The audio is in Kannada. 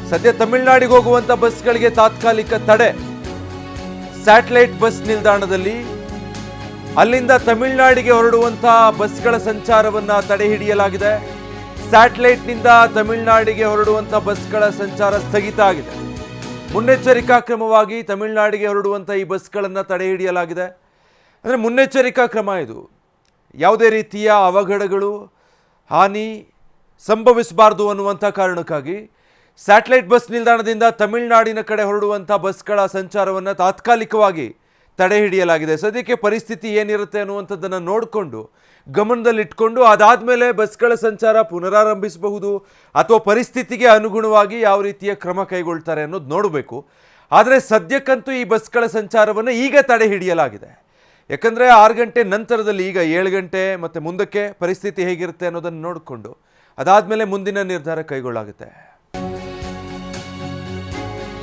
ಸದ್ಯ ತಮಿಳುನಾಡಿಗೆ ಹೋಗುವಂತ ಬಸ್ಗಳಿಗೆ ತಾತ್ಕಾಲಿಕ ತಡೆ. ಸ್ಯಾಟಲೈಟ್ ಬಸ್ ನಿಲ್ದಾಣದಲ್ಲಿ ಅಲ್ಲಿಂದ ತಮಿಳುನಾಡಿಗೆ ಹೊರಡುವಂತಹ ಬಸ್ಗಳ ಸಂಚಾರವನ್ನ ತಡೆ ಹಿಡಿಯಲಾಗಿದೆ. ಸ್ಯಾಟಲೈಟ್ನಿಂದ ತಮಿಳುನಾಡಿಗೆ ಹೊರಡುವಂತಹ ಬಸ್ಗಳ ಸಂಚಾರ ಸ್ಥಗಿತ ಆಗಿದೆ. ಮುನ್ನೆಚ್ಚರಿಕಾ ಕ್ರಮವಾಗಿ ತಮಿಳುನಾಡಿಗೆ ಹೊರಡುವಂಥ ಈ ಬಸ್ಗಳನ್ನು ತಡೆ ಹಿಡಿಯಲಾಗಿದೆ. ಅಂದರೆ ಮುನ್ನೆಚ್ಚರಿಕಾ ಕ್ರಮ ಇದು. ಯಾವುದೇ ರೀತಿಯ ಅವಘಡಗಳು ಹಾನಿ ಸಂಭವಿಸಬಾರ್ದು ಅನ್ನುವಂಥ ಕಾರಣಕ್ಕಾಗಿ ಸ್ಯಾಟಲೈಟ್ ಬಸ್ ನಿಲ್ದಾಣದಿಂದ ತಮಿಳುನಾಡಿನ ಕಡೆ ಹೊರಡುವಂಥ ಬಸ್ಗಳ ಸಂಚಾರವನ್ನು ತಾತ್ಕಾಲಿಕವಾಗಿ ತಡೆ ಹಿಡಿಯಲಾಗಿದೆ. ಸದ್ಯಕ್ಕೆ ಪರಿಸ್ಥಿತಿ ಏನಿರುತ್ತೆ ಅನ್ನುವಂಥದ್ದನ್ನು ನೋಡಿಕೊಂಡು ಗಮನದಲ್ಲಿಟ್ಕೊಂಡು ಅದಾದಮೇಲೆ ಬಸ್ಗಳ ಸಂಚಾರ ಪುನರಾರಂಭಿಸಬಹುದು ಅಥವಾ ಪರಿಸ್ಥಿತಿಗೆ ಅನುಗುಣವಾಗಿ ಯಾವ ರೀತಿಯ ಕ್ರಮ ಕೈಗೊಳ್ತಾರೆ ಅನ್ನೋದು ನೋಡಬೇಕು. ಆದರೆ ಸದ್ಯಕ್ಕಂತೂ ಈ ಬಸ್ಗಳ ಸಂಚಾರವನ್ನು ಈಗ ತಡೆ ಹಿಡಿಯಲಾಗಿದೆ. ಯಾಕಂದರೆ 6 ಗಂಟೆ ನಂತರದಲ್ಲಿ ಈಗ 7 ಗಂಟೆ ಮತ್ತು ಮುಂದಕ್ಕೆ ಪರಿಸ್ಥಿತಿ ಹೇಗಿರುತ್ತೆ ಅನ್ನೋದನ್ನು ನೋಡಿಕೊಂಡು ಅದಾದಮೇಲೆ ಮುಂದಿನ ನಿರ್ಧಾರ ಕೈಗೊಳ್ಳಾಗುತ್ತೆ.